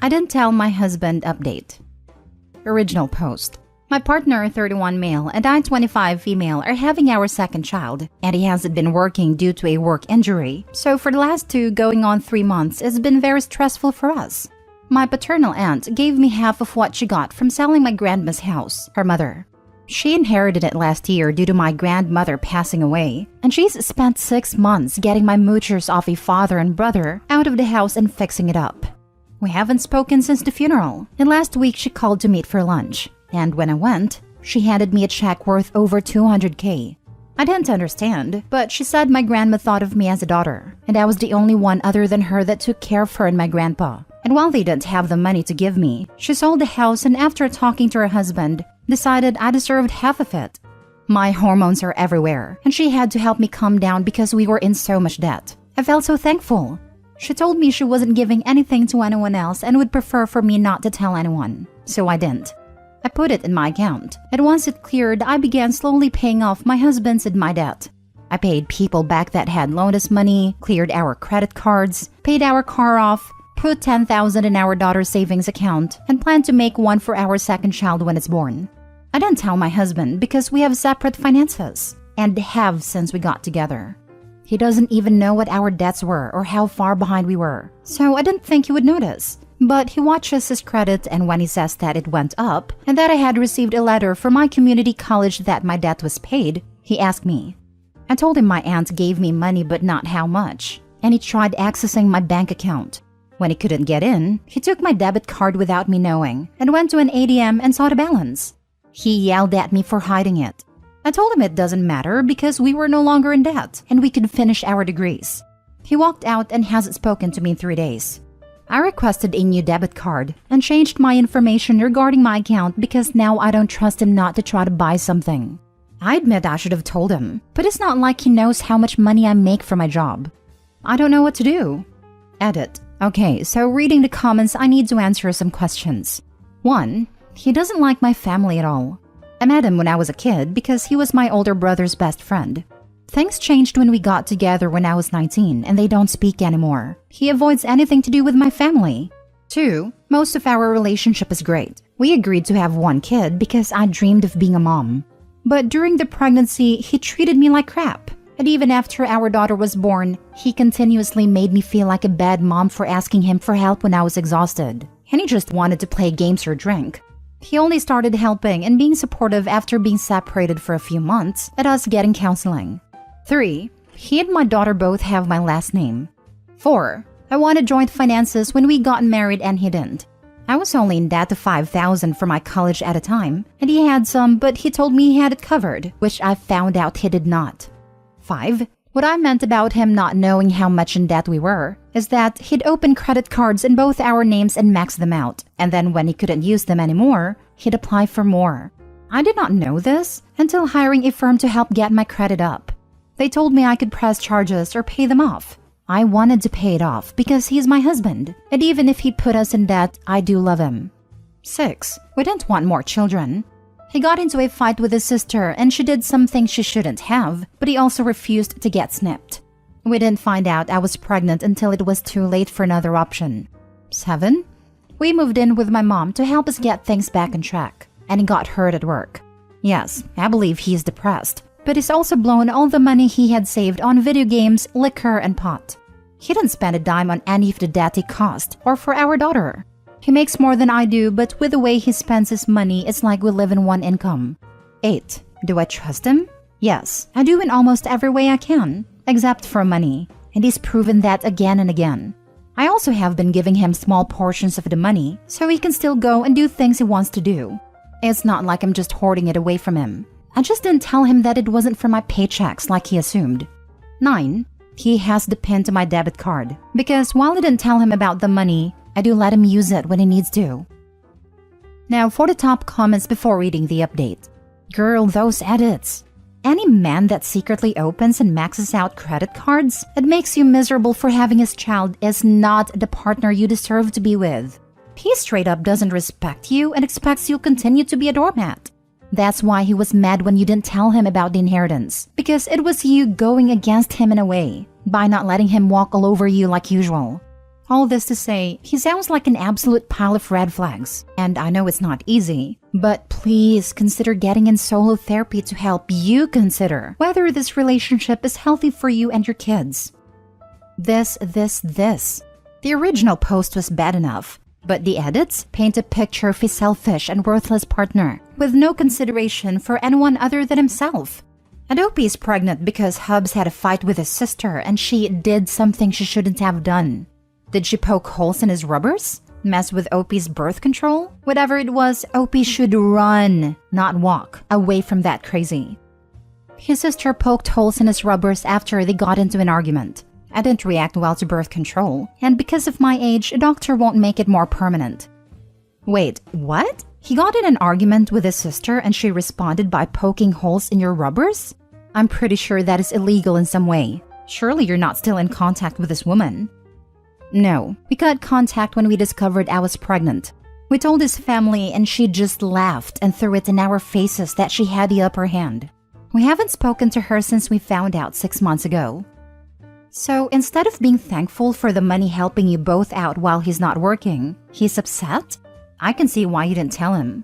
I didn't tell my husband update. Original post. My partner, 31 male, and I, 25 female, are having our second child, and he hasn't been working due to a work injury. So for the last 2 going on 3 months, it's been very stressful for us. My paternal aunt gave me half of what she got from selling my grandma's house, her mother. She inherited it last year due to my grandmother passing away, and she's spent 6 months getting my moochers off a father and brother out of the house and fixing it up. We haven't spoken since the funeral, and last week she called to meet for lunch, and when I went, she handed me a check worth over $200K. I didn't understand, but she said my grandma thought of me as a daughter, and I was the only one other than her that took care of her and my grandpa. And while they didn't have the money to give me, she sold the house and after talking to her husband, decided I deserved half of it. My hormones are everywhere, and she had to help me calm down because we were in so much debt. I felt so thankful. She told me she wasn't giving anything to anyone else and would prefer for me not to tell anyone, so I didn't. I put it in my account, and once it cleared, I began slowly paying off my husband's and my debt. I paid people back that had loaned us money, cleared our credit cards, paid our car off, put $10,000 in our daughter's savings account, and planned to make one for our second child when it's born. I didn't tell my husband because we have separate finances, and have since we got together. He doesn't even know what our debts were or how far behind we were, so I didn't think he would notice. But he watches his credit, and when he says that it went up and that I had received a letter from my community college that my debt was paid, he asked me. I told him my aunt gave me money but not how much, and he tried accessing my bank account. When he couldn't get in, he took my debit card without me knowing and went to an ATM and saw the balance. He yelled at me for hiding it. I told him it doesn't matter because we were no longer in debt and we could finish our degrees. He walked out and hasn't spoken to me in 3 days. I requested a new debit card and changed my information regarding my account because now I don't trust him not to try to buy something. I admit I should have told him, but it's not like he knows how much money I make for my job. I don't know what to do. Edit. Okay, so reading the comments, I need to answer some questions. 1. He doesn't like my family at all. I met him when I was a kid because he was my older brother's best friend. Things changed when we got together when I was 19 and they don't speak anymore. He avoids anything to do with my family. 2. Most of our relationship is great. We agreed to have 1 kid because I dreamed of being a mom. But during the pregnancy, he treated me like crap. And even after our daughter was born, he continuously made me feel like a bad mom for asking him for help when I was exhausted. And he just wanted to play games or drink. He only started helping and being supportive after being separated for a few months at us getting counseling. 3. He and my daughter both have my last name. 4. I wanted joint finances when we got married and he didn't. I was only in debt of $5,000 for my college at a time, and he had some, but he told me he had it covered, which I found out he did not. 5. What I meant about him not knowing how much in debt we were is that he'd open credit cards in both our names and max them out, and then when he couldn't use them anymore, he'd apply for more. I did not know this until hiring a firm to help get my credit up. They told me I could press charges or pay them off. I wanted to pay it off because he's my husband, and even if he put us in debt, I do love him. 6. We didn't want more children. He got into a fight with his sister and she did something she shouldn't have, but he also refused to get snipped. We didn't find out I was pregnant until it was too late for another option. 7. We moved in with my mom to help us get things back on track, and he got hurt at work. Yes, I believe he's depressed, but he's also blown all the money he had saved on video games, liquor, and pot. He didn't spend a dime on any of the debt he caused or for our daughter. He makes more than I do, but with the way he spends his money, it's like we live in one income. 8. Do I trust him? Yes, I do in almost every way I can, except for money, and he's proven that again and again. I also have been giving him small portions of the money, so he can still go and do things he wants to do. It's not like I'm just hoarding it away from him. I just didn't tell him that it wasn't for my paychecks like he assumed. 9. He has the PIN to my debit card, because while I didn't tell him about the money, I do let him use it when he needs to. Now for the top comments before reading the update. Girl, those edits. Any man that secretly opens and maxes out credit cards and makes you miserable for having his child is not the partner you deserve to be with. He straight up doesn't respect you and expects you'll continue to be a doormat. That's why he was mad when you didn't tell him about the inheritance, because it was you going against him in a way, by not letting him walk all over you like usual. All this to say, he sounds like an absolute pile of red flags. And I know it's not easy, but please consider getting in solo therapy to help you consider whether this relationship is healthy for you and your kids. This. The original post was bad enough, but the edits paint a picture of a selfish and worthless partner with no consideration for anyone other than himself. And Opie is pregnant because Hubs had a fight with his sister and she did something she shouldn't have done. Did she poke holes in his rubbers? Mess with Opie's birth control? Whatever it was, Opie should run, not walk, away from that crazy. His sister poked holes in his rubbers after they got into an argument. I didn't react well to birth control, and because of my age, a doctor won't make it more permanent. Wait, what? He got in an argument with his sister and she responded by poking holes in your rubbers? I'm pretty sure that is illegal in some way. Surely you're not still in contact with this woman. No, we got contact when we discovered I was pregnant. We told his family and she just laughed and threw it in our faces that she had the upper hand. We haven't spoken to her since we found out 6 months ago. So instead of being thankful for the money helping you both out while he's not working, he's upset? I can see why you didn't tell him.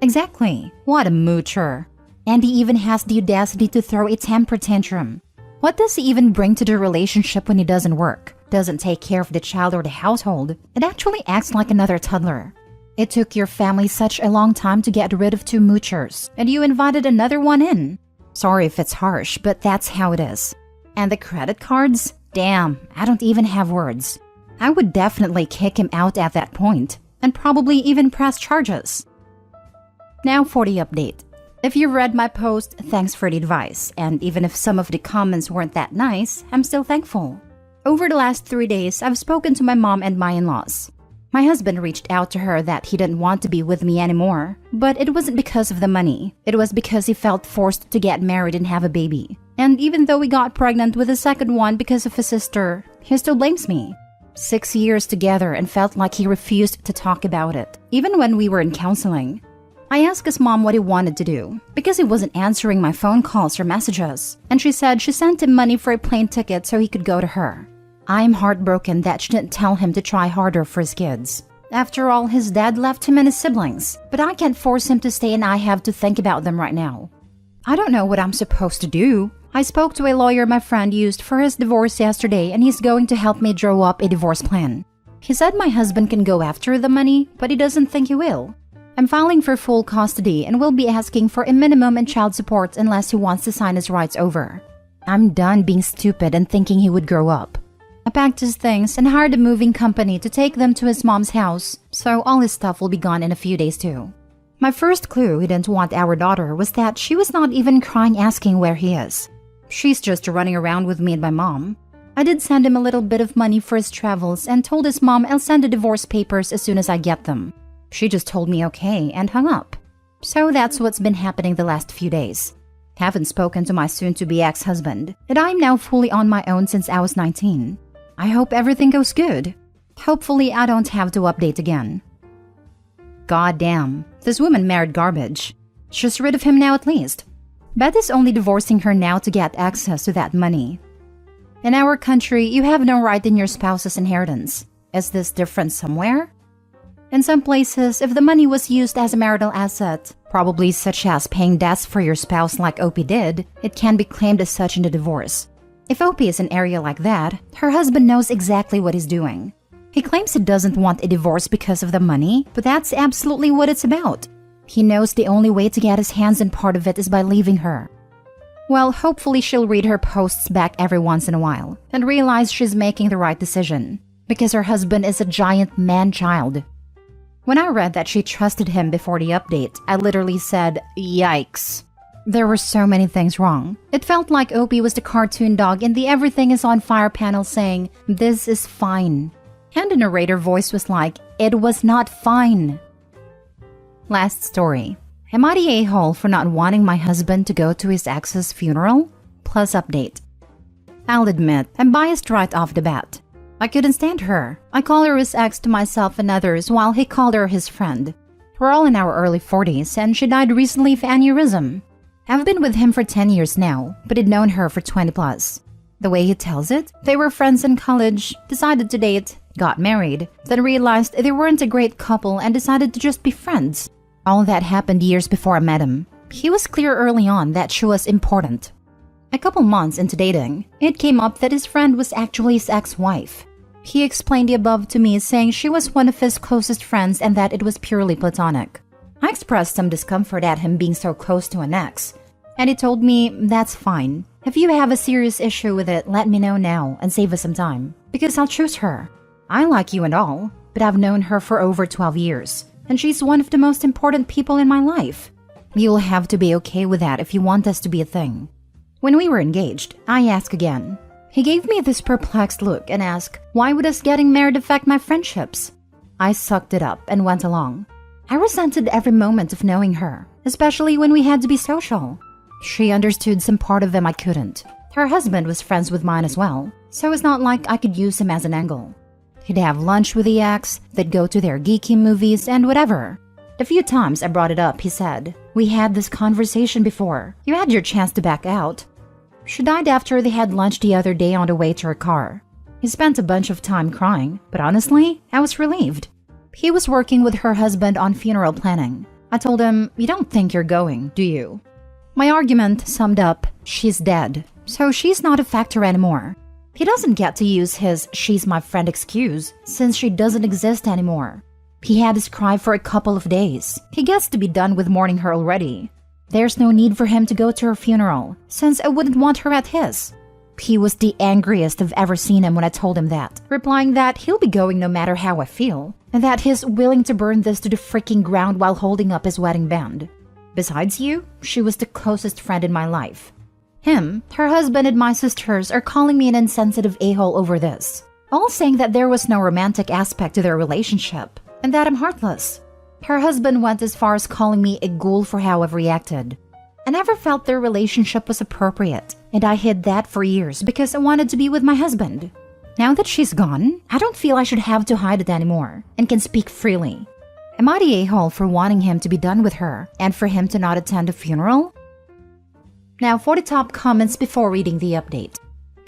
Exactly. What a moocher. And he even has the audacity to throw a temper tantrum. What does he even bring to the relationship when he doesn't work? Doesn't take care of the child or the household? It actually acts like another toddler. It took your family such a long time to get rid of 2 moochers, and you invited another one in. Sorry if it's harsh, but that's how it is. And the credit cards? Damn, I don't even have words. I would definitely kick him out at that point, and probably even press charges. Now for the update. If you read my post, thanks for the advice, and even if some of the comments weren't that nice, I'm still thankful. Over the last 3 days, I've spoken to my mom and my in-laws. My husband reached out to her that he didn't want to be with me anymore, but it wasn't because of the money. It was because he felt forced to get married and have a baby. And even though we got pregnant with a second one because of his sister, he still blames me. 6 years together and felt like he refused to talk about it, even when we were in counseling. I asked his mom what he wanted to do, because he wasn't answering my phone calls or messages, and she said she sent him money for a plane ticket so he could go to her. I'm heartbroken that she didn't tell him to try harder for his kids. After all, his dad left him and his siblings, but I can't force him to stay and I have to think about them right now. I don't know what I'm supposed to do. I spoke to a lawyer my friend used for his divorce yesterday and he's going to help me draw up a divorce plan. He said my husband can go after the money, but he doesn't think he will. I'm filing for full custody and will be asking for a minimum in child support unless he wants to sign his rights over. I'm done being stupid and thinking he would grow up. I packed his things and hired a moving company to take them to his mom's house, so all his stuff will be gone in a few days too. My first clue he didn't want our daughter was that she was not even crying asking where he is. She's just running around with me and my mom. I did send him a little bit of money for his travels and told his mom I'll send the divorce papers as soon as I get them. She just told me okay and hung up. So that's what's been happening the last few days. Haven't spoken to my soon-to-be ex-husband, and I'm now fully on my own since I was 19. I hope everything goes good. Hopefully I don't have to update again. God damn, this woman married garbage. She's rid of him now at least. Beth is only divorcing her now to get access to that money. In our country, you have no right in your spouse's inheritance. Is this different somewhere? In some places, if the money was used as a marital asset, probably such as paying debts for your spouse like Opie did, it can be claimed as such in the divorce. If Opie is in an area like that, her husband knows exactly what he's doing. He claims he doesn't want a divorce because of the money, but that's absolutely what it's about. He knows the only way to get his hands on part of it is by leaving her. Well, hopefully she'll read her posts back every once in a while and realize she's making the right decision, because her husband is a giant man-child. When I read that she trusted him before the update, I literally said, yikes. There were so many things wrong. It felt like Opie was the cartoon dog in the everything is on fire panel saying, this is fine. And the narrator voice was like, it was not fine. Last story. Am I the a-hole for not wanting my husband to go to his ex's funeral? Plus update. I'll admit, I'm biased right off the bat. I couldn't stand her. I call her his ex to myself and others while he called her his friend. We're all in our early 40s and she died recently of aneurysm. I've been with him for 10 years now, but I'd known her for 20 plus. The way he tells it, they were friends in college, decided to date, got married, then realized they weren't a great couple and decided to just be friends. All that happened years before I met him. He was clear early on that she was important. A couple months into dating, it came up that his friend was actually his ex-wife. He explained the above to me, saying she was one of his closest friends and that it was purely platonic. I expressed some discomfort at him being so close to an ex, and he told me, "That's fine. If you have a serious issue with it, let me know now and save us some time, because I'll choose her. I like you and all, but I've known her for over 12 years, and she's one of the most important people in my life. You'll have to be okay with that if you want us to be a thing." When we were engaged, I asked again. He gave me this perplexed look and asked, "Why would us getting married affect my friendships?" I sucked it up and went along. I resented every moment of knowing her, especially when we had to be social. She understood some part of him I couldn't. Her husband was friends with mine as well, so it's not like I could use him as an angle. He'd have lunch with the ex, they'd go to their geeky movies and whatever. The few times I brought it up, he said, "We had this conversation before. You had your chance to back out." She died after they had lunch the other day on the way to her car. He spent a bunch of time crying, but honestly, I was relieved. He was working with her husband on funeral planning. I told him, "You don't think you're going, do you?" My argument summed up, she's dead, so she's not a factor anymore. He doesn't get to use his "she's my friend" excuse, since she doesn't exist anymore. He had his cry for a couple of days. He gets to be done with mourning her already. There's no need for him to go to her funeral, since I wouldn't want her at his. He was the angriest I've ever seen him when I told him that, replying that he'll be going no matter how I feel, and that he's willing to burn this to the freaking ground while holding up his wedding band. Besides you, she was the closest friend in my life. Him, her husband, and my sisters are calling me an insensitive a-hole over this, all saying that there was no romantic aspect to their relationship, and that I'm heartless. Her husband went as far as calling me a ghoul for how I've reacted. I never felt their relationship was appropriate, and I hid that for years because I wanted to be with my husband. Now that she's gone, I don't feel I should have to hide it anymore, and can speak freely. Am I the a-hole for wanting him to be done with her, and for him to not attend a funeral? Now for the top comments before reading the update.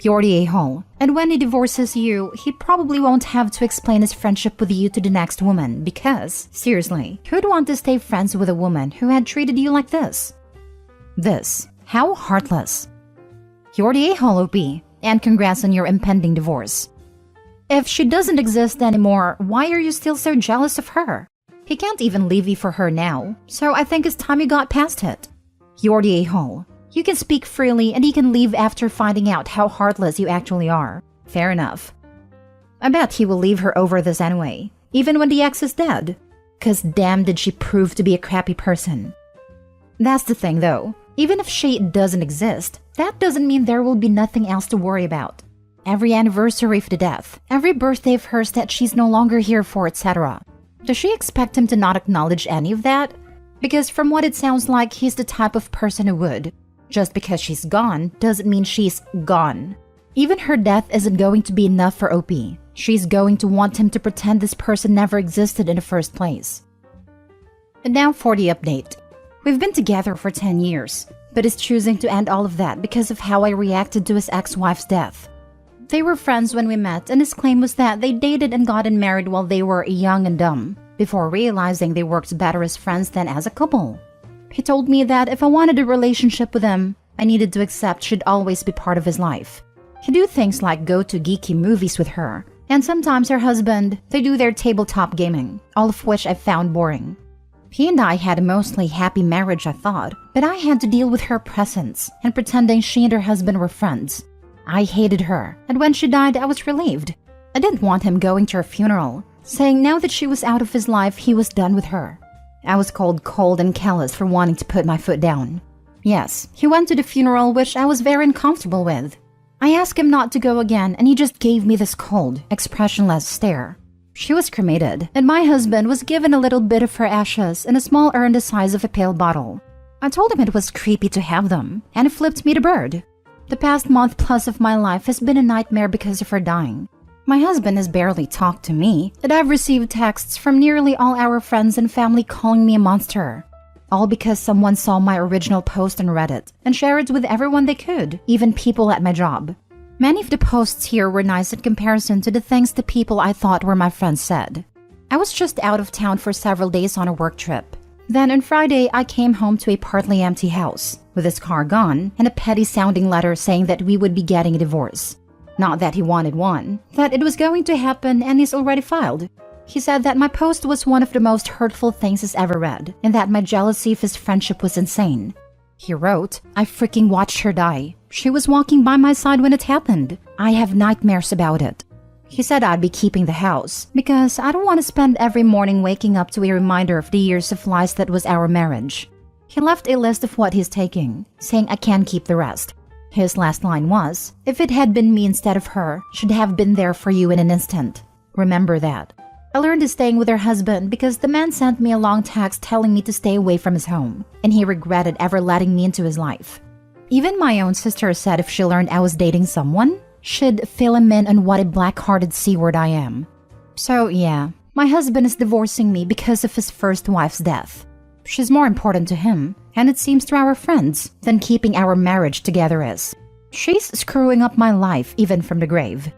You're the a-hole, and when he divorces you, he probably won't have to explain his friendship with you to the next woman because, seriously, who'd want to stay friends with a woman who had treated you like this? How heartless. You're the a-hole, OP, and congrats on your impending divorce. If she doesn't exist anymore, why are you still so jealous of her? He can't even leave you for her now, so I think it's time you got past it. You're the a-hole. You can speak freely and you can leave after finding out how heartless you actually are. Fair enough. I bet he will leave her over this anyway, even when the ex is dead. 'Cause damn did she prove to be a crappy person. That's the thing though, even if she doesn't exist, that doesn't mean there will be nothing else to worry about. Every anniversary of the death, every birthday of hers that she's no longer here for, etc. Does she expect him to not acknowledge any of that? Because from what it sounds like, he's the type of person who would. Just because she's gone doesn't mean she's gone. Even her death isn't going to be enough for OP. She's going to want him to pretend this person never existed in the first place. And now for the update. We've been together for 10 years, but is choosing to end all of that because of how I reacted to his ex-wife's death. They were friends when we met, and his claim was that they dated and gotten married while they were young and dumb, before realizing they worked better as friends than as a couple. He told me that if I wanted a relationship with him, I needed to accept she'd always be part of his life. He'd do things like go to geeky movies with her, and sometimes her husband, they do their tabletop gaming, all of which I found boring. He and I had a mostly happy marriage, I thought, but I had to deal with her presence and pretending she and her husband were friends. I hated her, and when she died, I was relieved. I didn't want him going to her funeral, saying now that she was out of his life, he was done with her. I was called cold and callous for wanting to put my foot down. Yes, he went to the funeral, which I was very uncomfortable with. I asked him not to go again, and he just gave me this cold, expressionless stare. She was cremated, and my husband was given a little bit of her ashes in a small urn the size of a pill bottle. I told him it was creepy to have them, and he flipped me the bird. The past month plus of my life has been a nightmare because of her dying. My husband has barely talked to me, and I've received texts from nearly all our friends and family calling me a monster. All because someone saw my original post on Reddit and shared it with everyone they could, even people at my job. Many of the posts here were nice in comparison to the things the people I thought were my friends said. I was just out of town for several days on a work trip. Then on Friday, I came home to a partly empty house, with his car gone and a petty-sounding letter saying that we would be getting a divorce. Not that he wanted one, that it was going to happen and he's already filed. He said that my post was one of the most hurtful things he's ever read, and that my jealousy of his friendship was insane. He wrote, "I freaking watched her die. She was walking by my side when it happened. I have nightmares about it." He said I'd be keeping the house because I don't want to spend every morning waking up to a reminder of the years of lies that was our marriage. He left a list of what he's taking, saying I can keep the rest. His last line was, "If it had been me instead of her, she'd have been there for you in an instant. Remember that." I learned he's staying with her husband because the man sent me a long text telling me to stay away from his home, and he regretted ever letting me into his life. Even my own sister said if she learned I was dating someone, she'd fill him in on what a black-hearted C-word I am. So yeah, my husband is divorcing me because of his first wife's death. She's more important to him, and it seems to our friends, than keeping our marriage together is. She's screwing up my life even from the grave.